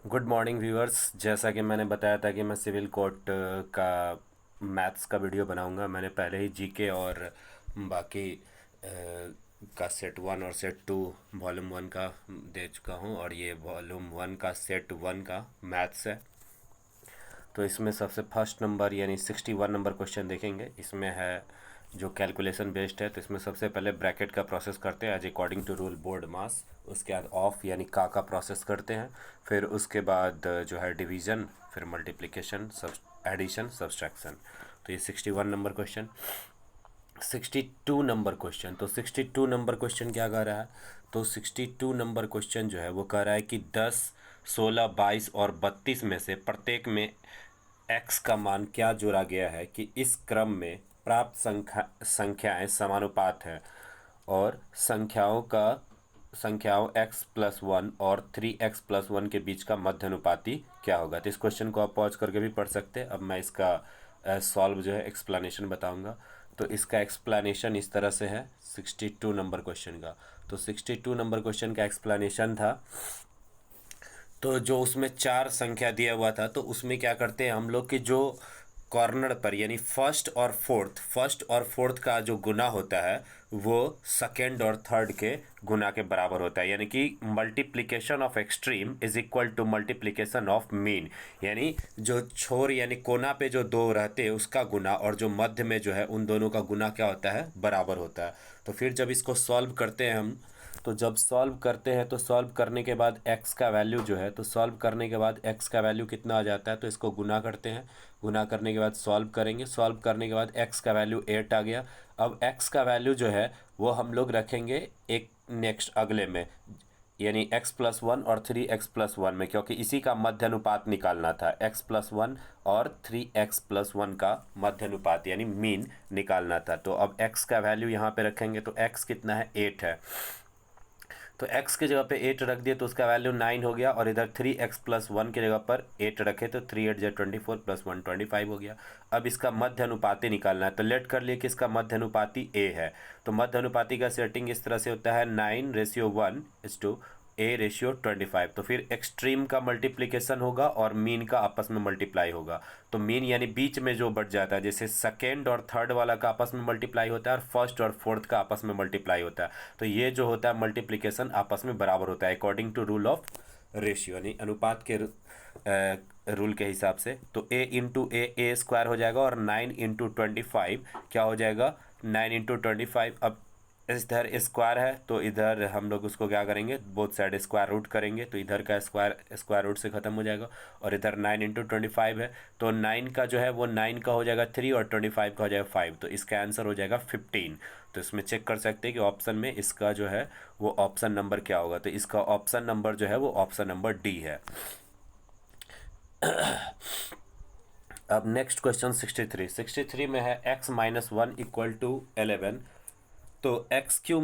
Good morning viewers. जैसा कि मैंने बताया था कि मैं सिविल कोर्ट का मैथ्स का वीडियो बनाऊंगा। मैंने पहले ही जीके और बाकी का सेट वन और सेट टू वॉल्यूम वन का दे चुका हूं, और ये वॉल्यूम वन का सेट वन का मैथ्स है। तो इसमें सबसे फर्स्ट नंबर यानी 61 नंबर क्वेश्चन देखेंगे। इसमें है जो कैलकुलेशन बेस्ड है, तो इसमें सबसे पहले ब्रैकेट का प्रोसेस करते हैं as according to rule board mass. उसके बाद ऑफ यानी का प्रोसेस करते हैं। फिर उसके बाद जो है डिवीज़न, फिर मल्टीप्लिकेशन, सब एडिशन, सब्सट्रैक्शन। तो ये 61 नंबर क्वेश्चन। 62 नंबर क्वेश्चन, तो 62 नंबर क्वेश्चन क्या कह रहा है? तो 62 नंबर क्वेश्चन जो है वो कह रहा है कि 10, 16, 22 और 32 में से प्रत्येक में x का मान क्या जोड़ा गया है कि इस क्रम में प्राप्त संख्याएं समानुपात हैं, और संख्याओं x प्लस वन और 3x प्लस वन के बीच का मध्य अनुपाती क्या होगा। तो इस क्वेश्चन को आप पॉज करके भी पढ़ सकते हैं। अब मैं इसका सॉल्व जो है एक्सप्लेनेशन बताऊंगा। तो इसका एक्सप्लेनेशन इस तरह से है 62 नंबर क्वेश्चन का। तो 62 नंबर क्वेश्चन का एक्सप्लेनेशन था, तो जो उसमें चार संख्या दिया हुआ था, तो उसमें क्या करते हैं हम लोग कि जो कॉर्नर पर यानी फर्स्ट और फोर्थ का जो गुना होता है वो सेकेंड और थर्ड के गुना के बराबर होता है। यानी कि multiplication of extreme is equal to multiplication of mean. यानी जो छोर यानी कोना पे जो दो रहते हैं उसका गुना, और जो मध्य में जो है उन दोनों का गुना क्या होता है, बराबर होता है। तो फिर जब इसको सॉल्व करते हैं हम, तो जब सॉल्व करते हैं तो सॉल्व करने के बाद x का वैल्यू जो है, तो सॉल्व करने के बाद x का वैल्यू कितना आ जाता है, तो इसको गुना करते हैं। गुना करने के बाद सॉल्व करेंगे। सॉल्व करने के बाद x का वैल्यू 8 आ गया। अब x का वैल्यू जो है वो हम लोग रखेंगे एक नेक्स्ट अगले में, यानी x प्लस वन और 3x प्लस वन में, क्योंकि इसी का मध्य अनुपात निकालना था। x प्लस वन और 3x प्लस वन का मध्य अनुपात यानी मीन निकालना था। तो अब x का वैल्यू यहाँ पे रखेंगे, तो x कितना है, 8 है। तो x की जगह पे 8 रख दिए तो उसका वैल्यू 9 हो गया, और इधर 3x प्लस वन की जगह पर 8 रखे तो 3 8 24 प्लस 1 25 हो गया। अब इसका मध्य अनुपाती निकालना है, तो लेट कर लिए कि इसका मध्य अनुपाती a है। तो मध्य अनुपाती का सेटिंग इस तरह से होता है 9:1:a:25। तो फिर एक्सट्रीम का मल्टीप्लिकेशन होगा और मीन का आपस में मल्टीप्लाई होगा। तो मीन यानी बीच में जो बढ़ जाता है, जैसे सेकेंड और थर्ड वाला का आपस में मल्टीप्लाई होता है और फर्स्ट और फोर्थ का आपस में मल्टीप्लाई होता है। तो ये जो होता है मल्टीप्लिकेशन आपस में बराबर होता है according to rule of ratio, यानी अनुपात के रूल के हिसाब से। तो a इंटू ए स्क्वायर हो जाएगा, और 9 × 25 क्या हो जाएगा, 9 × 25। अब इधर स्क्वायर है तो इधर हम लोग उसको क्या करेंगे, बोथ साइड स्क्वायर रूट करेंगे, तो इधर का स्क्वायर स्क्वायर रूट से खत्म हो जाएगा। और इधर 9 × 25 है, तो 9 का जो है वो 9 का हो जाएगा 3 और 25 का हो जाएगा 5। तो इसका आंसर हो जाएगा 15। तो इसमें चेक कर सकते हैं कि ऑप्शन में इसका जो है वो ऑप्शन नंबर क्या होगा। तो इसका ऑप्शन नंबर जो है वो ऑप्शन नंबर डी है। अब नेक्स्ट क्वेश्चन 63 में है x-1 = 11। तो x³ -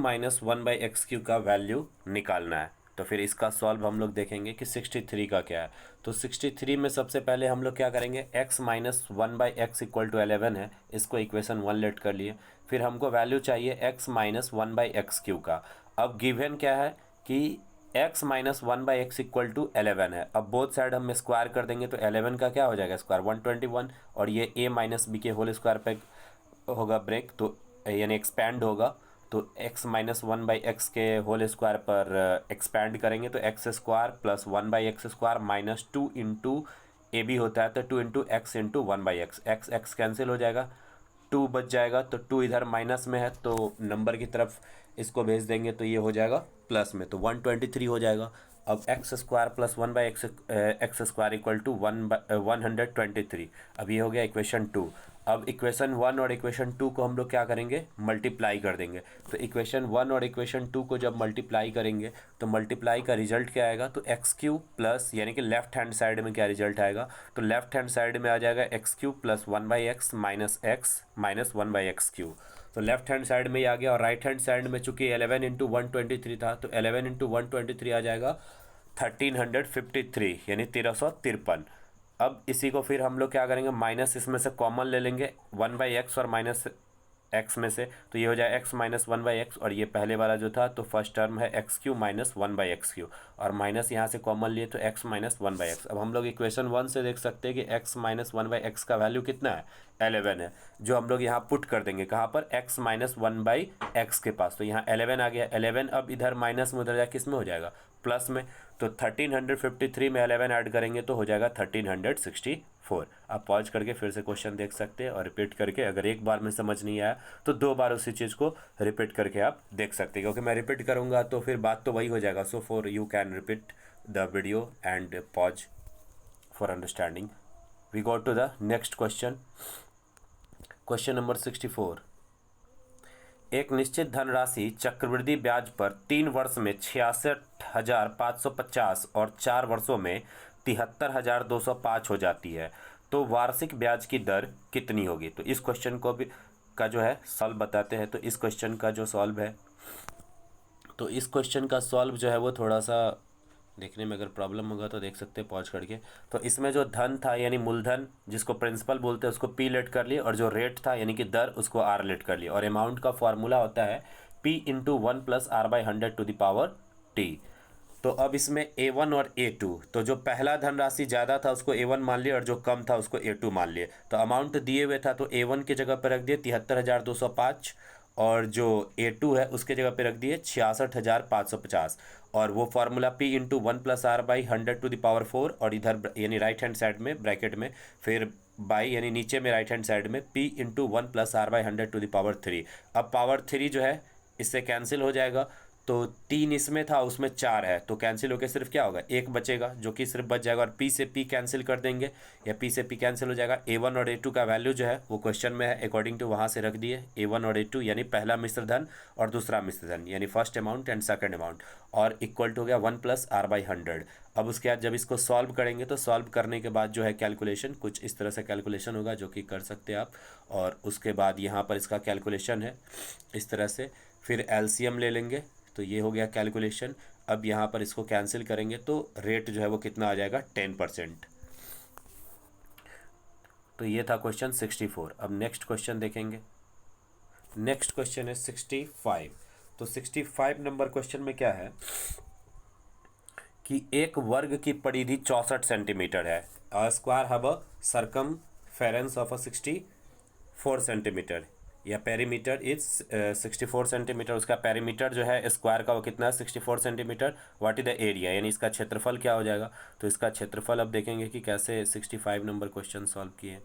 1/x³ का वैल्यू निकालना है। तो फिर इसका सॉल्व हम लोग देखेंगे कि 63 का क्या है। तो 63 में सबसे पहले हम लोग क्या करेंगे, x-1/x = 11 है, इसको इक्वेशन 1 लेट कर लिए। फिर हमको वैल्यू चाहिए x-1/x³ का। अब गिवन क्या है कि x-1/x = 11 है। अब बोथ साइड हम स्क्वायर कर देंगे, तो 11 का क्या हो जाएगा स्क्वायर, 121, और ये a - b के होल स्क्वायर पे होगा ब्रेक, तो यानी एक्सपैंड होगा। तो x-1/x के होल स्क्वायर पर एक्सपैंड करेंगे, तो x² plus 1/x² minus 2 into A B होता है, तो 2 into x into 1/x, x cancel हो जाएगा, 2 बच जाएगा। तो 2 इधर माइनस में है तो नंबर की तरफ इसको भेज देंगे, तो ये हो जाएगा प्लस में, तो 123 हो जाएगा। अब x² plus 1/x² equal to 123। अब ये हो गया इक्वेशन 2। अब इक्वेशन 1 और इक्वेशन 2 को हम लोग क्या करेंगे, मल्टीप्लाई कर देंगे। तो इक्वेशन 1 और इक्वेशन 2 को जब मल्टीप्लाई करेंगे तो मल्टीप्लाई का रिजल्ट क्या आएगा, तो x³ प्लस, यानी कि लेफ्ट हैंड साइड में क्या रिजल्ट आएगा, तो लेफ्ट हैंड साइड में आ जाएगा x³ plus 1/x minus x minus 1/x³। तो लेफ्ट हैंड साइड में ही आ गया, और राइट हैंड साइड में चूंकि 11 इंटू 123 था, तो 11 इंटू 123 आ जाएगा 1353, यानी 1353। अब इसी को फिर हम लोग क्या करेंगे, माइनस इसमें से कॉमन ले लेंगे, 1/x और माइनस एक्स में से, तो ये हो जाए x minus one by x, और ये पहले वाला जो था तो फर्स्ट टर्म है x Q minus one by x Q, और माइनस यहाँ से कॉमन लिए तो x minus one by x. अब हम लोग इक्वेशन 1 से देख सकते हैं कि x minus one by x का वैल्यू कितना है, 11 है, जो हम लोग यहाँ पुट कर देंगे कहाँ पर, x minus one by x के पास। तो यहाँ 11 आ गया, 11 अब इधर माइनस में उधर जाए किस में हो जाएगा, प्लस में। तो 1353 में 11 ऐड करेंगे तो हो जाएगा 1364। आप पॉज करके फिर से क्वेश्चन देख सकते हैं और रिपीट करके, अगर एक बार में समझ नहीं आया तो 2 बार उसी चीज़ को रिपीट करके आप देख सकते हैं, क्योंकि मैं रिपीट करूँगा तो फिर बात तो वही हो जाएगा। So for you can repeat the video and pause for understanding. We go to the next question, question number 64। एक निश्चित धनराशि चक्रवृद्धि ब्याज पर 3 वर्ष में 66,550 और 4 वर्षों में 73,205 हो जाती है, तो वार्षिक ब्याज की दर कितनी होगी। तो इस क्वेश्चन को भी का जो है सॉल्व बताते हैं। तो इस क्वेश्चन का जो सॉल्व है, तो इस क्वेश्चन का सॉल्व जो है वो थोड़ा सा देखने में अगर प्रॉब्लम होगा तो देख सकते हैं पॉज करके। तो इसमें जो धन था यानी मूलधन जिसको प्रिंसिपल बोलते हैं उसको पी लेट कर लिए, और जो रेट था यानी कि दर उसको आर लेट कर लिए, और अमाउंट का फॉर्मूला होता है P into 1 plus R by 100 to the power T. तो अब इसमें A1 और A2, तो जो पहला धनराशि ज़्यादा था उसको A1 मान लिए और जो कम था उसको A2 मान लिए। तो अमाउंट दिए हुए था तो A1 की जगह पर रख दिए 73,205, और जो A2 है उसके जगह पे रख दिए 66,550, और वो formula P into 1 plus R by 100 to the power 4, और इधर यानी राइट हैंड साइड में ब्रैकेट में फिर बाई यानी नीचे में राइट हैंड साइड में P into 1 plus R by 100 to the power 3। अब पावर 3 जो है इससे कैंसिल हो जाएगा, तो 3 इसमें था उसमें 4 है, तो कैंसिल होकर सिर्फ क्या होगा, 1 बचेगा जो कि सिर्फ बच जाएगा, और P से P कैंसिल कर देंगे या P से P कैंसिल हो जाएगा। A1 और A2 का वैल्यू जो है वो क्वेश्चन में है, अकॉर्डिंग टू वहाँ से रख दिए A1 और A2 यानी पहला मिश्र धन और दूसरा मिश्र धन यानी first amount and second amount, और इक्वल टू हो गया 1 प्लस आर बाई 100। अब उसके बाद जब इसको सॉल्व करेंगे तो सॉल्व करने के बाद जो है कैलकुलेशन कुछ इस तरह से कैलकुलेशन होगा जो कि कर सकते हैं आप, और उसके बाद यहाँ पर इसका कैलकुलेशन है इस तरह से, फिर एलसीएम ले लेंगे तो ये हो गया कैलकुलेशन। अब यहाँ पर इसको कैंसिल करेंगे तो रेट जो है वो कितना आ जाएगा, 10%। तो ये था क्वेश्चन 64। अब नेक्स्ट क्वेश्चन देखेंगे, नेक्स्ट क्वेश्चन है 65। तो 65 नंबर क्वेश्चन में क्या है कि एक वर्ग की परिधि 64 सेंटीमीटर है, a square have a circumference of 64 centimetre, या पेरीमीटर इज 64 सेंटीमीटर। उसका पेरीमीटर जो है स्क्वायर का वो कितना है, 64 centimetre. What is the area, यानी इसका क्षेत्रफल क्या हो जाएगा। तो इसका क्षेत्रफल अब देखेंगे कि कैसे 65 नंबर क्वेश्चन सॉल्व किए।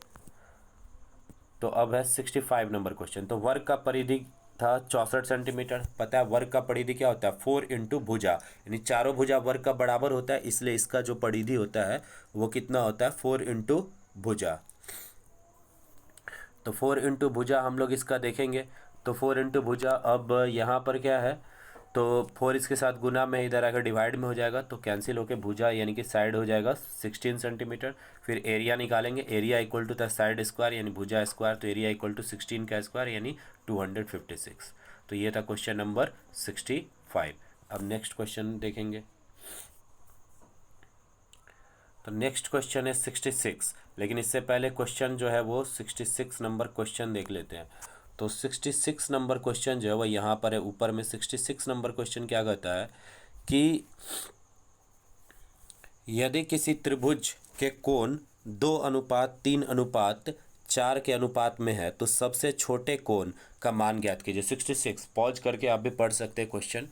तो अब है 65 नंबर क्वेश्चन। तो वर्ग का परिधि था 64 सेंटीमीटर। पता है वर्ग का परिधि क्या होता है, 4 इंटू भुजा, यानी चारों भुजा वर्ग का बराबर होता है, इसलिए इसका जो परिधि होता है वो कितना होता है, 4 इंटू भुजा। तो 4 इंटू भुजा हम लोग इसका देखेंगे, तो 4 इंटू भुजा, अब यहाँ पर क्या है, तो 4 इसके साथ गुना में इधर आकर डिवाइड में हो जाएगा, तो कैंसिल होकर भुजा यानी कि साइड हो जाएगा 16 सेंटीमीटर। फिर एरिया निकालेंगे, area equal to the side square यानी भुजा स्क्वायर, तो एरिया इक्वल टू 16 का स्क्वायर यानी 256। तो ये था क्वेश्चन नंबर 65। अब नेक्स्ट क्वेश्चन देखेंगे, तो नेक्स्ट क्वेश्चन है 66, लेकिन इससे पहले क्वेश्चन जो है वो 66 नंबर क्वेश्चन देख लेते हैं। तो 66 नंबर क्वेश्चन जो है वो यहाँ पर है ऊपर में। 66 नंबर क्वेश्चन क्या कहता है कि यदि किसी त्रिभुज के कोण 2:3:4 के अनुपात में है तो सबसे छोटे कोण का मान ज्ञात कीजिए। 66 पॉज करके आप भी पढ़ सकते हैं क्वेश्चन,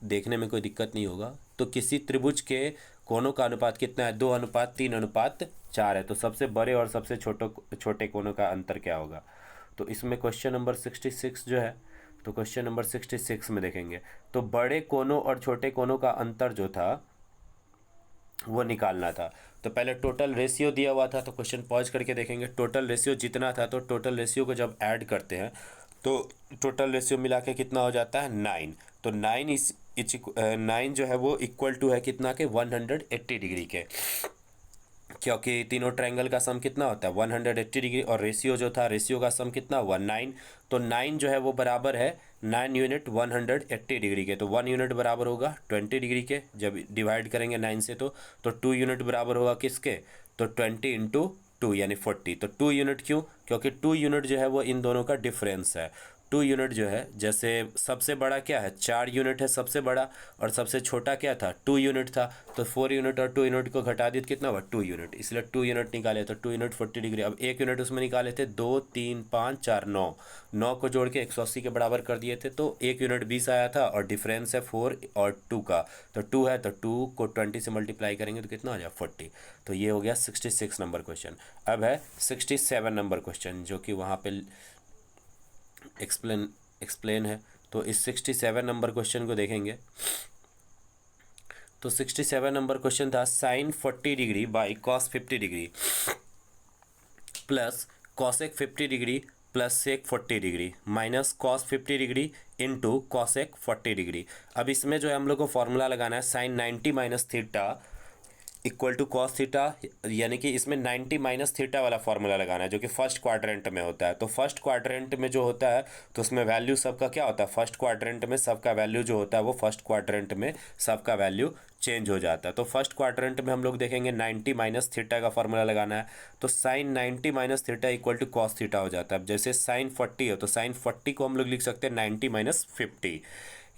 देखने में कोई दिक्कत नहीं होगा। तो किसी त्रिभुज के कोणों का अनुपात कितना है, 2:3:4 है, तो सबसे बड़े और सबसे छोटे कोणों का अंतर क्या होगा। तो इसमें क्वेश्चन नंबर 66 जो है, तो क्वेश्चन नंबर 66 में देखेंगे तो बड़े कोणों और छोटे कोणों का अंतर जो था वो निकालना था। तो पहले टोटल रेशियो दिया हुआ था, तो क्वेश्चन पॉज करके देखेंगे टोटल रेशियो जितना था, तो टोटल रेशियो को जब ऐड करते हैं तो टोटल रेशियो मिला के कितना हो जाता है, 9। तो 9 जो है वो इक्वल टू है कितना के, 180 डिग्री के, क्योंकि तीनों ट्रायंगल का सम कितना होता है 180 डिग्री, और रेशियो जो था रेशियो का सम कितना हुआ 9। तो 9 जो है वो बराबर है 9 यूनिट 180 डिग्री के, तो 1 यूनिट बराबर होगा 20 डिग्री के। जब डिवाइड करेंगे 9 से तो 2 यूनिट बराबर होगा किसके, तो 20 इंटू 2 यानी 40। तो 2 यूनिट क्यों? क्योंकि 2 यूनिट जो है वो इन दोनों का डिफरेंस है। 2 यूनिट जो है, जैसे सबसे बड़ा क्या है, 4 यूनिट है सबसे बड़ा, और सबसे छोटा क्या था, 2 यूनिट था। तो 4 यूनिट और 2 यूनिट को घटा दी तो कितना हुआ, 2 यूनिट, इसलिए 2 यूनिट निकाले। तो 2 यूनिट 40 डिग्री। अब 1 यूनिट उसमें निकाले थे, 2 3 5 4 9, 9 को जोड़ के 180 के बराबर कर दिए थे। तो 1 यूनिट 20 आया था, और डिफरेंस है 4 और 2 का। तो 2 है, तो 2 को 20 से मल्टीप्लाई करेंगे तो कितना हो जाए, 40। तो ये हो गया 66 नंबर क्वेश्चन। अब है 67 नंबर क्वेश्चन, जो कि वहाँ पे एक्सप्लेन है। तो इस 67 नंबर क्वेश्चन को देखेंगे। तो 67 नंबर क्वेश्चन था, sine 40 degree by cos 50 degree plus cosec 50 degree plus sec 40 degree minus cos 50 degree into cosec 40 degree. अब इसमें जो है हम लोग को फॉर्मूला लगाना है, sine 90 minus theta equal to cos theta, यानी कि इसमें 90 माइनस थीटा वाला फॉर्मूला लगाना है, जो कि फर्स्ट क्वाड्रेंट में होता है। तो फर्स्ट क्वाड्रेंट में जो होता है, तो उसमें वैल्यू सबका क्या होता है, फर्स्ट क्वाड्रेंट में सबका वैल्यू जो होता है वो फर्स्ट क्वाड्रेंट में सबका वैल्यू चेंज हो जाता है। तो फर्स्ट क्वाड्रेंट में हम लोग देखेंगे 90 माइनस थीटा का फॉर्मूला लगाना है। तो sine 90 minus theta equal to cos theta हो जाता है। अब जैसे साइन 40 हो, तो साइन 40 को हम लोग लिख सकते हैं 90 माइनस 50,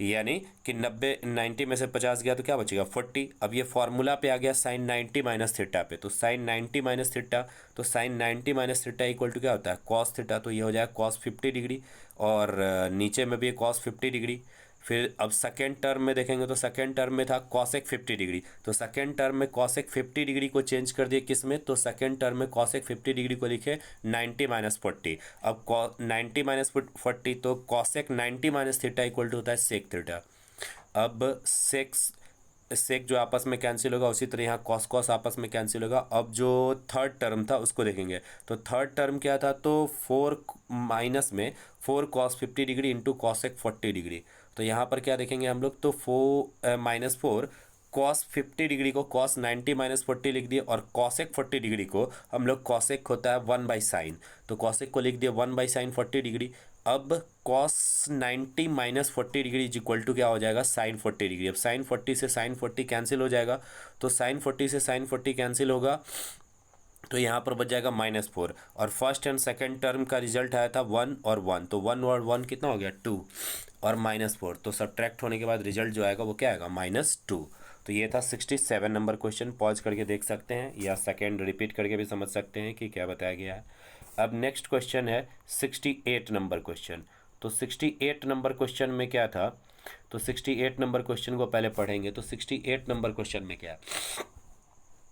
यानी कि 90 में से 50 गया तो क्या बचेगा, 40। अब ये फॉर्मूला पे आ गया साइन 90 माइनस थीटा पे। तो साइन 90 माइनस थीटा, तो sine 90 minus theta equal to क्या होता है, कॉस थीटा। तो ये हो जाएगा कॉस 50 डिग्री, और नीचे में भी कॉस 50 डिग्री। फिर अब सेकेंड टर्म में देखेंगे, तो सेकेंड टर्म में था कॉसेक 50 डिग्री। तो सेकेंड टर्म में कॉसेक 50 डिग्री को चेंज कर दिए किस में, तो सेकेंड टर्म में कॉसेक 50 डिग्री को लिखे 90 माइनस 40। अब 90 माइनस 40, तो cosec 90 minus theta equal to होता है सेक थीटा। अब सेक जो आपस में कैंसिल होगा, उसी तरह यहाँ कॉस कॉस आपस में कैंसिल होगा। अब जो थर्ड टर्म था उसको देखेंगे। तो थर्ड टर्म क्या था, तो 4 माइनस में 4 cos 50 degree into cosec 40 degree. तो यहाँ पर क्या देखेंगे हम लोग, तो 4 माइनस 4 कॉस 50 डिग्री को कॉस 90 माइनस 40 लिख दिए, और कॉसेक 40 डिग्री को हम लोग, कॉसेक होता है 1 बाई साइन, तो कॉसेक को लिख दिया 1 बाई साइन 40 डिग्री। अब cos 90 minus 40 degree is equal to क्या हो जाएगा, साइन 40 डिग्री। अब साइन 40 से साइन 40 कैंसिल हो जाएगा, तो साइन 40 से साइन 40 कैंसिल होगा, तो यहाँ पर बच जाएगा -4। और फर्स्ट एंड सेकंड टर्म का रिजल्ट आया था 1 और 1, तो 1 और 1 कितना हो गया, 2 और -4। तो सब्ट्रैक्ट होने के बाद रिजल्ट जो आएगा वो क्या आएगा, -2। तो ये था 67 नंबर क्वेश्चन। पॉज करके देख सकते हैं, या सेकेंड रिपीट करके भी समझ सकते हैं कि क्या बताया गया है। अब नेक्स्ट क्वेश्चन है 68 नंबर क्वेश्चन। तो 68 नंबर क्वेश्चन में क्या था, तो 68 नंबर क्वेश्चन को पहले पढ़ेंगे। तो 68 नंबर क्वेश्चन में क्या है,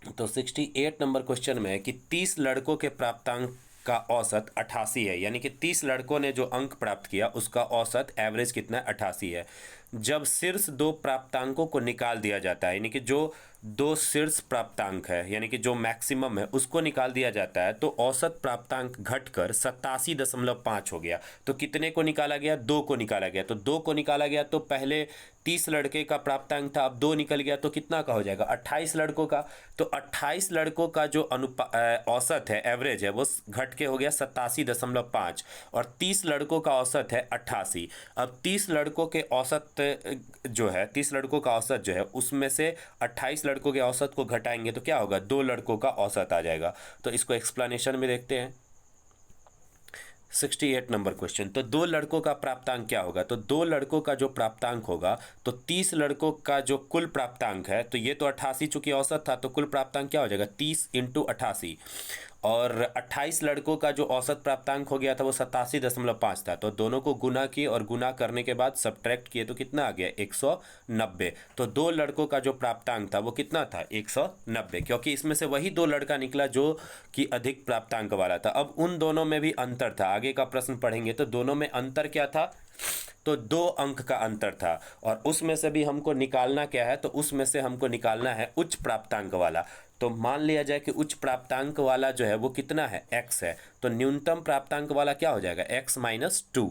तो 68 नंबर क्वेश्चन में है कि 30 लड़कों के प्राप्तांक का औसत 88 है, यानी कि 30 लड़कों ने जो अंक प्राप्त किया उसका औसत एवरेज कितना है, 88 है। जब शीर्ष दो प्राप्तांकों को निकाल दिया जाता है, यानी कि जो दो शीर्ष प्राप्तांक है, यानी कि जो मैक्सिमम है उसको निकाल दिया जाता है, तो औसत प्राप्तांक घटकर 87.5 हो गया। तो कितने को निकाला गया, 2 को निकाला गया। तो 2 को निकाला गया, तो पहले 30 लड़के का प्राप्तांक था, अब 2 निकल गया, तो कितना का हो जाएगा, 28 लड़कों का। तो 28 लड़कों का जो औसत है, एवरेज है, वो घट के हो गया 87.5, और 30 लड़कों का औसत है 88। अब 30 लड़कों के औसत जो है, 30 लड़कों का औसत जो है, उसमें से 28 लड़कों के औसत को घटाएंगे तो क्या होगा, 2 लड़कों का औसत आ जाएगा। तो इसको एक्सप्लेनेशन में देखते हैं। 68 नंबर क्वेश्चन, तो 2 लड़कों का प्राप्तांक क्या होगा, तो 2 लड़कों का जो प्राप्तांक होगा, तो 30 लड़कों का जो कुल प्राप्तांक है, तो ये तो 88 चूंकि औसत था, तो कुल प्राप्तांक क्या हो जाएगा, 30 इंटू 88, और 28 लड़कों का जो औसत प्राप्तांक हो गया था वो 87.5 था। तो दोनों को गुना किए, और गुना करने के बाद सब्ट्रैक्ट किए तो कितना आ गया, 190। तो 2 लड़कों का जो प्राप्तांक था वो कितना था, 190, क्योंकि इसमें से वही 2 लड़का निकला जो कि अधिक प्राप्तांक वाला था। अब उन दोनों में भी अंतर था, आगे का प्रश्न पढ़ेंगे तो दोनों में अंतर क्या था, तो 2 अंक का अंतर था, और उसमें से भी हमको निकालना क्या है, तो उसमें से हमको निकालना है उच्च प्राप्तांक वाला। तो मान लिया जाए कि उच्च प्राप्तांक वाला जो है वो कितना है, x है। तो न्यूनतम प्राप्तांक वाला क्या हो जाएगा, x माइनस 2।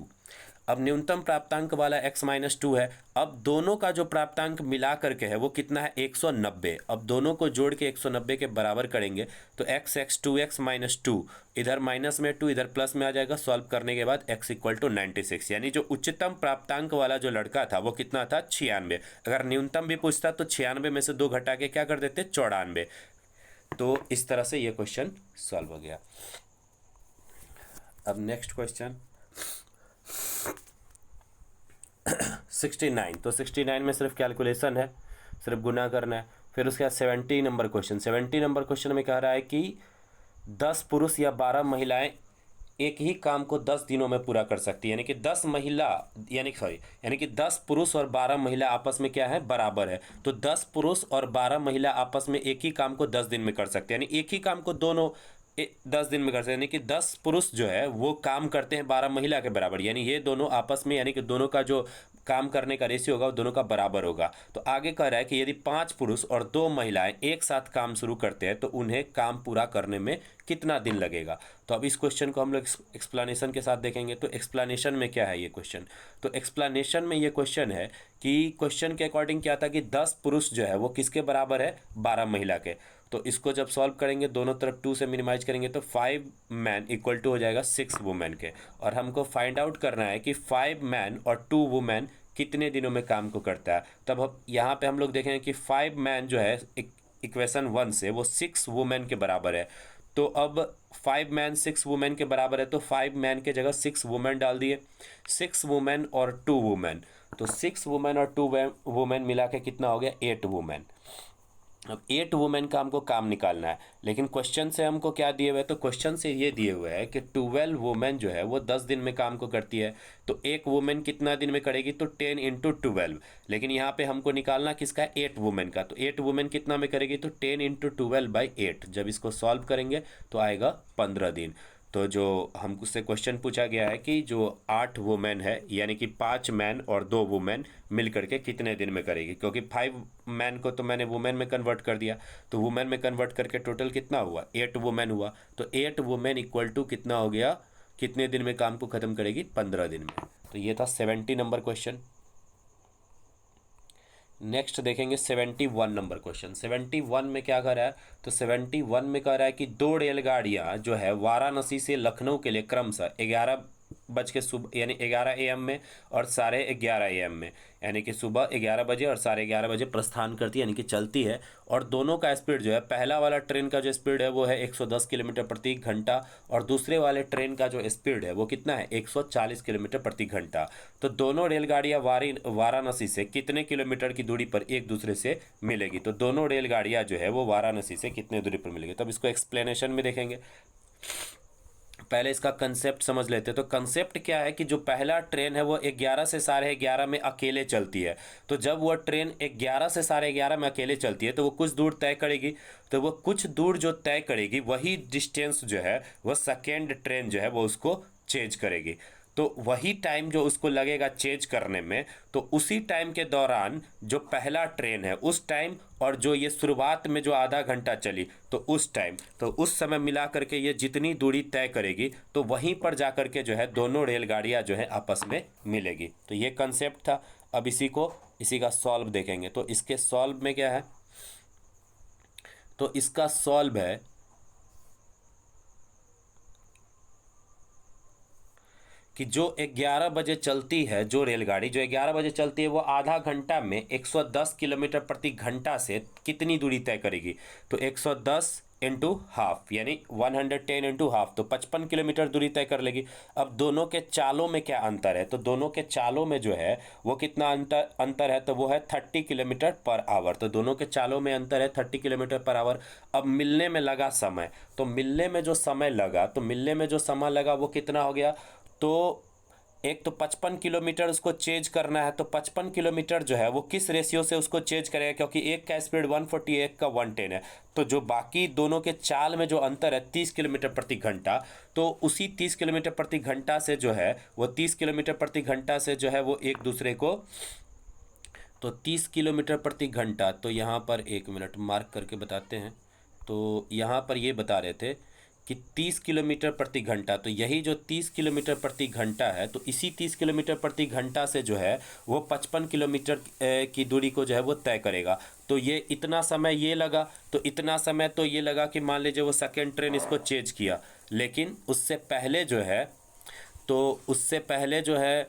अब न्यूनतम प्राप्तांक वाला x माइनस 2 है। अब दोनों का जो प्राप्तांक मिला करके है वो कितना है, 190। अब दोनों को जोड़ के 190 के बराबर करेंगे तो x 2x माइनस 2, इधर माइनस में 2 इधर प्लस में आ जाएगा। सॉल्व करने के बाद x इक्वल टू 96, यानी जो उच्चतम प्राप्तांक वाला जो लड़का था वो कितना था, 96। अगर न्यूनतम भी पूछता तो 96 में से 2 घटा के क्या कर देते, 94। तो इस तरह से ये क्वेश्चन सॉल्व हो गया। अब नेक्स्ट क्वेश्चन 69। तो 69 में सिर्फ कैलकुलेशन है, सिर्फ गुना करना है। फिर उसके बाद 70 नंबर क्वेश्चन। 70 नंबर क्वेश्चन में कह रहा है कि 10 पुरुष या 12 महिलाएं एक ही काम को 10 दिनों में पूरा कर सकती है। यानी कि 10 महिला यानी कि 10 पुरुष और 12 महिला आपस में क्या है, बराबर है। तो 10 पुरुष और 12 महिला आपस में एक ही काम को 10 दिन में कर सकते हैं। यानी एक ही काम को दोनों 10 दिन में कर सकते हैं। यानी कि 10 पुरुष जो है वो काम करते हैं 12 महिला के बराबर। यानी ये दोनों आपस में, यानी कि दोनों का जो काम करने का रेशियो होगा वो दोनों का बराबर होगा। तो आगे कह रहा है कि यदि 5 पुरुष और 2 महिलाएं एक साथ काम शुरू करते हैं तो उन्हें काम पूरा करने में कितना दिन लगेगा। तो अब इस क्वेश्चन को हम लोग एक्सप्लेनेशन के साथ देखेंगे। तो एक्सप्लेनेशन में क्या है ये क्वेश्चन, तो एक्सप्लेनेशन में ये क्वेश्चन है कि क्वेश्चन के अकॉर्डिंग क्या था कि 10 पुरुष जो है वो किसके बराबर है, 12 महिला के। तो इसको जब सॉल्व करेंगे दोनों तरफ 2 से मिनिमाइज करेंगे तो 5 मैन इक्वल टू हो जाएगा 6 वुमेन के। और हमको फाइंड आउट करना है कि 5 मैन और 2 वुमेन कितने दिनों में काम को करता है। तब हम यहाँ पे हम लोग देखेंगे कि 5 मैन जो है इक्वेशन 1 से वो 6 वुमेन के बराबर है। तो अब 5 मैन 6 वुमेन के बराबर है, तो 5 मैन के जगह 6 वुमेन डाल दिए। 6 वुमेन और 2 वुमेन, तो 6 वुमेन और 2 वुमेन मिला के कितना हो गया, 8 वुमेन। अब 8 वुमेन का हमको काम निकालना है। लेकिन क्वेश्चन से हमको क्या दिए हुए हैं, तो क्वेश्चन से ये दिए हुए हैं कि 12 वुमेन जो है वो 10 दिन में काम को करती है। तो एक वुमेन कितना दिन में करेगी, तो 10 इंटू 12। लेकिन यहाँ पे हमको निकालना किसका है, 8 वुमेन का। तो 8 वुमेन कितना में करेगी, तो 10 इंटू 12/8। जब इसको सॉल्व करेंगे तो आएगा 15 दिन। तो जो हमसे क्वेश्चन पूछा गया है कि जो 8 वुमेन है यानी कि 5 मैन और 2 वुमेन मिल करके कितने दिन में करेगी। क्योंकि 5 मैन को तो मैंने वुमेन में कन्वर्ट कर दिया, तो वुमेन में कन्वर्ट करके टोटल कितना हुआ, 8 वुमेन हुआ। तो 8 वुमेन इक्वल टू कितना हो गया, कितने दिन में काम को ख़त्म करेगी, 15 दिन में। तो ये था 70 नंबर क्वेश्चन। नेक्स्ट देखेंगे 71 नंबर क्वेश्चन। 71 में क्या कर रहा है, तो 71 में कह रहा है कि 2 रेलगाड़ियाँ जो है वाराणसी से लखनऊ के लिए क्रमशः 11 बज के सुबह यानी 11 AM में और 11:30 AM में, यानी कि सुबह 11 बजे और 11:30 बजे प्रस्थान करती है, यानी कि चलती है। और दोनों का स्पीड जो है, पहला वाला ट्रेन का जो स्पीड है वो है 110 किलोमीटर प्रति घंटा और दूसरे वाले ट्रेन का जो स्पीड है वो कितना है, 140 किलोमीटर प्रति घंटा। तो दोनों रेलगाड़ियाँ वाराणसी से कितने किलोमीटर की दूरी पर एक दूसरे से मिलेगी। तो दोनों रेलगाड़ियाँ जो है वो वाराणसी से कितने दूरी पर मिलेगी। तब इसको एक्सप्लेनेशन में देखेंगे। पहले इसका कंसेप्ट समझ लेते हैं। तो कंसेप्ट क्या है कि जो पहला ट्रेन है वो 11 से 11:30 में अकेले चलती है। तो जब वह ट्रेन 11 से 11:30 में अकेले चलती है तो वो कुछ दूर तय करेगी। तो वो कुछ दूर जो तय करेगी वही डिस्टेंस जो है वह सेकेंड ट्रेन जो है वो उसको चेंज करेगी। तो वही टाइम जो उसको लगेगा चेंज करने में, तो उसी टाइम के दौरान जो पहला ट्रेन है उस टाइम और जो ये शुरुआत में जो आधा घंटा चली तो उस टाइम, तो उस समय मिला करके ये जितनी दूरी तय करेगी तो वहीं पर जा कर के जो है दोनों रेलगाड़ियाँ जो है आपस में मिलेगी। तो ये कंसेप्ट था। अब इसी का सॉल्व देखेंगे। तो इसके सॉल्व में क्या है, तो इसका सॉल्व है कि जो 11 बजे चलती है, जो रेलगाड़ी जो 11 बजे चलती है वो आधा घंटा में 110 किलोमीटर प्रति घंटा से कितनी दूरी तय करेगी। तो 110 इंटू हाफ यानी 110 इंटू हाफ, तो 55 किलोमीटर दूरी तय कर लेगी। अब दोनों के चालों में क्या अंतर है, तो दोनों के चालों में जो है वो कितना अंतर है, तो वो है 30 किलोमीटर पर आवर। तो दोनों के चालों में अंतर है 30 किलोमीटर पर आवर। अब मिलने में लगा समय, तो मिलने में जो समय लगा वो कितना हो गया, तो एक तो 55 किलोमीटर उसको चेंज करना है। तो 55 किलोमीटर जो है वो किस रेशियो से उसको चेंज करेगा, क्योंकि एक का स्पीड 140 एक का 110 है। तो जो बाकी दोनों के चाल में जो अंतर है 30 किलोमीटर प्रति घंटा, तो उसी 30 किलोमीटर प्रति घंटा से जो है वो 30 किलोमीटर प्रति घंटा से जो है वो एक दूसरे को, तो 30 किलोमीटर प्रति घंटा, तो यहाँ पर 1 मिनट मार्क करके बताते हैं। तो यहाँ पर ये बता रहे थे कि 30 किलोमीटर प्रति घंटा, तो यही जो 30 किलोमीटर प्रति घंटा है, तो इसी 30 किलोमीटर प्रति घंटा से जो है वो 55 किलोमीटर की दूरी को जो है वो तय करेगा। तो ये इतना समय ये लगा, तो इतना समय तो ये लगा कि मान लीजिए वो सेकेंड ट्रेन इसको चेंज किया, लेकिन उससे पहले जो है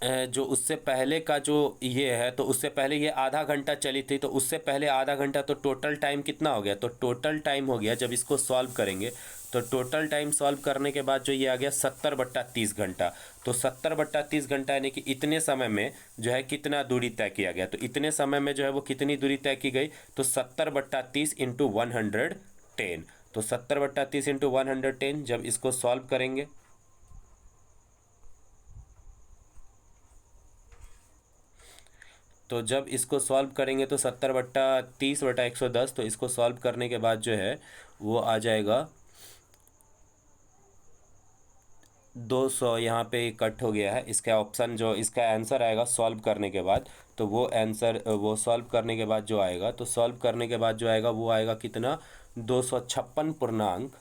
जो उससे पहले का जो ये है, तो उससे पहले ये आधा घंटा चली थी, तो उससे पहले आधा घंटा, तो टोटल टाइम कितना हो गया? तो टोटल टाइम हो गया, जब इसको सॉल्व करेंगे तो टोटल टाइम सॉल्व करने के बाद जो ये आ गया 70/30 घंटा। तो 70/30 घंटा यानी कि इतने समय में जो है कितना दूरी तय किया गया। तो इतने समय में जो है वो कितनी दूरी तय की गई? तो 70/30 इंटू 110। तो 70/30 इंटू 110 जब इसको सॉल्व करेंगे, तो जब इसको सॉल्व करेंगे तो 70/30/110, तो इसको सॉल्व करने के बाद जो है वो आ जाएगा 200। यहाँ पे कट हो गया है, इसका ऑप्शन जो इसका आंसर आएगा सॉल्व करने के बाद, तो वो आंसर वो सॉल्व करने के बाद जो आएगा, तो सॉल्व करने के बाद जो आएगा वो आएगा कितना? 256 पूर्णांक।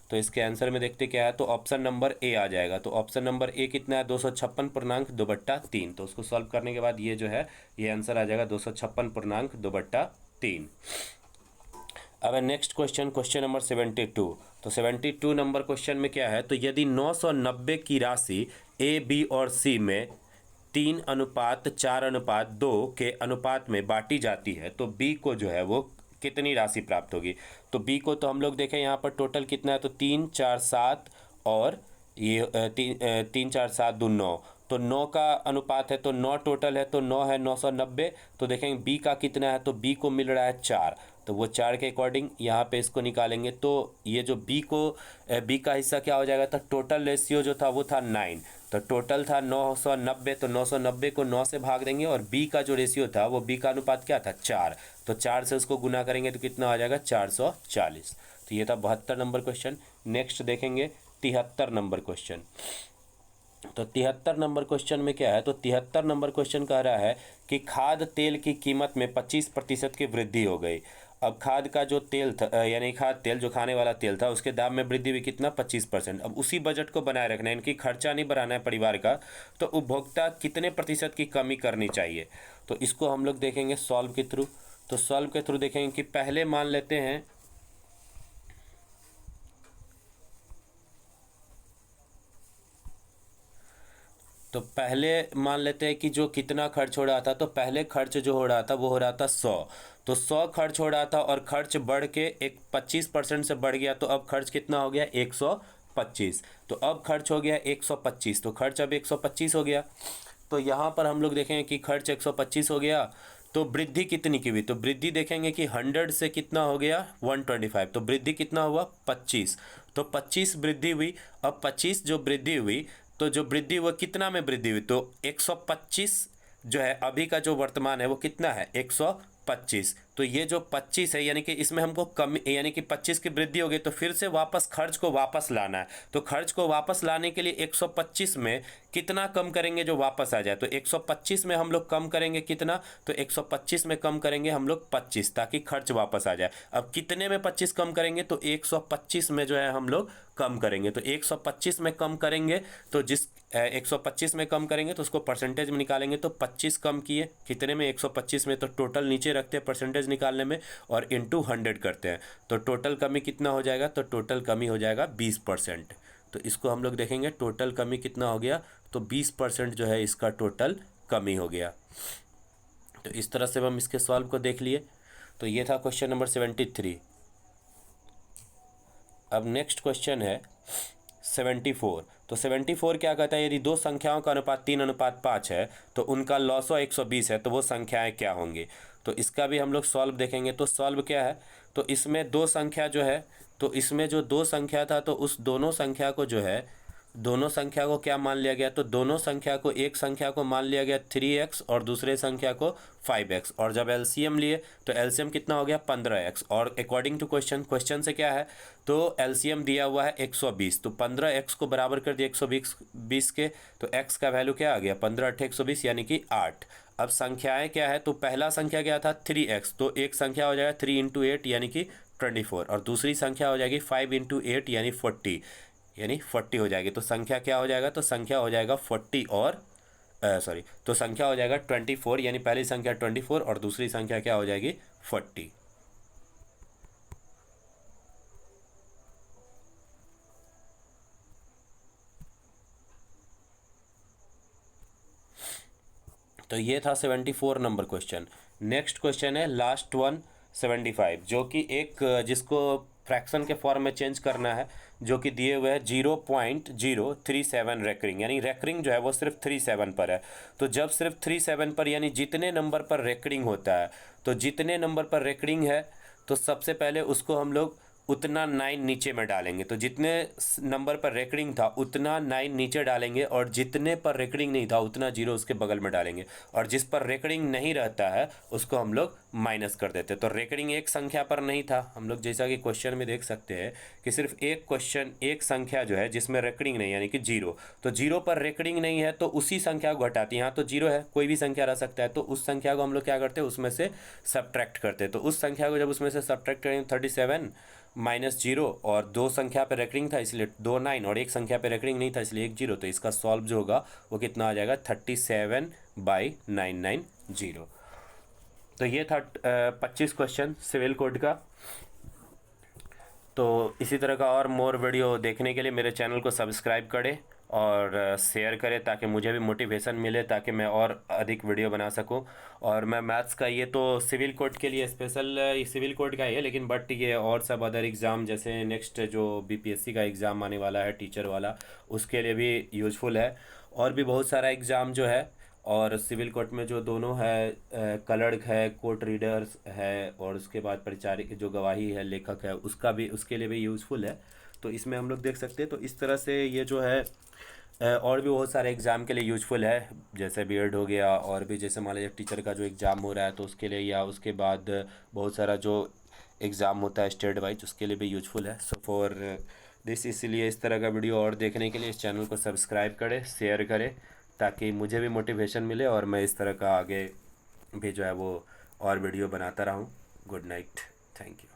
तो इसके आंसर में देखते क्या है, तो ऑप्शन नंबर ए आ जाएगा। तो ऑप्शन नंबर ए कितना है? 256 पूर्णांक 2/3। तो उसको सॉल्व करने के बाद ये जो है ये आंसर आ जाएगा 256 पूर्णांक 2/3। अब नेक्स्ट क्वेश्चन, क्वेश्चन नंबर 72। तो 72 नंबर क्वेश्चन में क्या है, तो यदि 990 की राशि ए बी और सी में 3:4:2 के अनुपात में बांटी जाती है, तो बी को जो है वो कितनी राशि प्राप्त होगी? तो बी को तो हम लोग देखें यहाँ पर टोटल कितना है, तो 3, 4, 7 और ये 3, 4, 7, 2, 9। तो 9 का अनुपात है, तो 9 टोटल है, तो 9 है 990। तो देखेंगे बी का कितना है, तो बी को मिल रहा है 4। तो वो 4 के अकॉर्डिंग यहाँ पे इसको निकालेंगे, तो ये जो बी का हिस्सा क्या हो जाएगा, तो टोटल रेशियो जो था वो था 9। तो टोटल था 990, तो 990 को 9 से भाग देंगे, और बी का जो रेशियो था वो बी का अनुपात क्या था? 4। तो 4 से उसको गुना करेंगे तो कितना आ जाएगा? 440। तो ये था 72 नंबर क्वेश्चन। नेक्स्ट देखेंगे 73 नंबर क्वेश्चन। तो 73 नंबर क्वेश्चन में क्या है, तो 73 नंबर क्वेश्चन कह रहा है कि खाद्य तेल की कीमत में 25% की वृद्धि हो गई। अब खाद का जो तेल था, यानी खाद्य तेल जो खाने वाला तेल था, उसके दाम में वृद्धि हुई कितना? 25%। अब उसी बजट को बनाए रखना है, इनकी खर्चा नहीं बढ़ाना है परिवार का, तो उपभोक्ता कितने प्रतिशत की कमी करनी चाहिए? तो इसको हम लोग देखेंगे सॉल्व के थ्रू। तो सॉल्व के थ्रू देखेंगे कि पहले मान लेते हैं, तो पहले मान लेते हैं कि जो कितना खर्च हो रहा था, तो पहले खर्च जो हो रहा था वो हो रहा था 100। तो 100 खर्च हो रहा था और खर्च बढ़ के एक 25% से बढ़ गया, तो अब खर्च कितना हो गया? 125। तो अब खर्च हो गया 125, तो खर्च अब 125 हो गया। तो यहाँ पर हम लोग देखेंगे कि खर्च 125 हो गया, तो वृद्धि कितनी की हुई? तो वृद्धि देखेंगे कि 100 से कितना हो गया? 125। तो वृद्धि कितना हुआ? 25। तो 25 वृद्धि हुई। अब 25 जो वृद्धि हुई, तो जो वृद्धि वो कितना में वृद्धि हुई? तो 125 जो है अभी का जो वर्तमान है वो कितना है? 125। तो ये जो 25 है, यानी कि इसमें हमको कम, यानी कि 25 की वृद्धि हो गई, तो फिर से वापस खर्च को वापस लाना है। तो खर्च को वापस लाने के लिए 125 में कितना कम करेंगे जो वापस आ जाए? तो 125 में हम लोग कम करेंगे कितना? तो 125 में कम करेंगे हम लोग 25, ताकि खर्च वापस आ जाए। अब कितने में 25 कम करेंगे? तो 125 में जो है हम लोग कम करेंगे। तो 125 में कम करेंगे, तो जिस 125 में कम करेंगे तो उसको परसेंटेज में निकालेंगे, तो 25 कम किए कितने में? 125 में। तो टोटल नीचे रखते हैं परसेंटेज निकालने में, और इंटू 100 करते हैं, तो टोटल कमी कितना हो जाएगा? तो टोटल कमी हो जाएगा 20%। तो इसको हम लोग देखेंगे टोटल कमी कितना हो गया, तो 20% जो है इसका टोटल कमी हो गया। तो इस तरह से हम इसके सॉल्व को देख लिए। तो ये था क्वेश्चन नंबर 73। अब नेक्स्ट क्वेश्चन है 74। तो 74 क्या कहता है, यदि दो संख्याओं का अनुपात 3:5 है, तो उनका लॉसो 120 है, तो वो संख्याएं क्या होंगी? तो इसका भी हम लोग सॉल्व देखेंगे। तो सॉल्व क्या है, तो इसमें दो संख्या जो है, तो इसमें जो दो संख्या था, तो उस दोनों संख्या को जो है, दोनों संख्या को क्या मान लिया गया? तो दोनों संख्या को, एक संख्या को मान लिया गया 3x और दूसरे संख्या को 5x, और जब एलसीएम लिए तो एलसीएम कितना हो गया? 15x। और अकॉर्डिंग टू क्वेश्चन, क्वेश्चन से क्या है, तो एलसीएम दिया हुआ है 120, तो 15x को बराबर कर दिया 120 के, तो x का वैल्यू क्या आ गया? 15×8 = 120, यानी कि 8। अब संख्याएं क्या है, तो पहला संख्या क्या था? 3x, तो एक संख्या हो जाएगा 3 × 8 यानी कि 24, और दूसरी संख्या हो जाएगी 5 × 8 यानी 40, यानी 40 हो जाएगी। तो संख्या क्या हो जाएगा? तो संख्या हो जाएगा 40 और सॉरी, तो संख्या हो जाएगा 24, यानी पहली संख्या 24 और दूसरी संख्या क्या हो जाएगी? 40। तो ये था 74 नंबर क्वेश्चन। नेक्स्ट क्वेश्चन है लास्ट वन 75, जो कि एक जिसको फ्रैक्शन के फॉर्म में चेंज करना है, जो कि दिए हुए है 0.037 रेकरिंग, यानी रेकरिंग जो है वो सिर्फ 37 पर है। तो जब सिर्फ 37 पर यानी जितने नंबर पर रेकरिंग होता है, तो जितने नंबर पर रेकरिंग है तो सबसे पहले उसको हम लोग उतना 9 नीचे में डालेंगे। तो जितने नंबर पर रेकरिंग था उतना 9 नीचे डालेंगे, और जितने पर रेकरिंग नहीं था उतना 0 उसके बगल में डालेंगे, और जिस पर रेकरिंग नहीं रहता है उसको हम लोग माइनस कर देते। तो रेकरिंग एक संख्या पर नहीं था, हम लोग जैसा कि क्वेश्चन में देख सकते हैं कि सिर्फ एक संख्या जो है जिसमें रेकरिंग नहीं, यानी कि 0, तो 0 पर रेकरिंग नहीं है तो उसी संख्या को घटाती है। यहाँ तो 0 है, कोई भी संख्या रह सकता है, तो उस संख्या को हम लोग क्या करते हैं, उसमें से सब्ट्रैक्ट करते हैं। तो उस संख्या को जब उसमें से सब्ट्रैक्ट करेंगे 37 माइनस 0, और दो संख्या पे रेकरिंग था इसलिए 2 9, और एक संख्या पे रेकरिंग नहीं था इसलिए 1 0, तो इसका सॉल्व जो होगा वो कितना आ जाएगा 37/990। तो ये था 25 क्वेश्चन सिविल कोड का। तो इसी तरह का और मोर वीडियो देखने के लिए मेरे चैनल को सब्सक्राइब करें और शेयर करें, ताकि मुझे भी मोटिवेशन मिले, ताकि मैं और अधिक वीडियो बना सकूं। और मैं मैथ्स का, ये तो सिविल कोड के लिए स्पेशल सिविल कोड का ही है, लेकिन बट ये और सब अदर एग्ज़ाम, जैसे नेक्स्ट जो बीपीएससी का एग्ज़ाम आने वाला है टीचर वाला, उसके लिए भी यूज़फुल है। और भी बहुत सारा एग्ज़ाम जो है, और सिविल कोर्ट में जो दोनों है, क्लर्क है, कोर्ट रीडर्स है, और उसके बाद परिचारिक जो गवाही है, लेखक है, उसका भी, उसके लिए भी यूज़फुल है। तो इसमें हम लोग देख सकते हैं। तो इस तरह से ये जो है और भी बहुत सारे एग्ज़ाम के लिए यूज़फुल है, जैसे बीएड हो गया, और भी जैसे मान लीजिए टीचर का जो एग्ज़ाम हो रहा है तो उसके लिए, या उसके बाद बहुत सारा जो एग्ज़ाम होता है स्टेट वाइज, उसके लिए भी यूज़फुल है। सो फॉर दिस, इसीलिए इस तरह का वीडियो और देखने के लिए इस चैनल को सब्सक्राइब करें, शेयर करें, ताकि मुझे भी मोटिवेशन मिले और मैं इस तरह का आगे भी जो है वो और वीडियो बनाता रहूँ। Good night, thank you.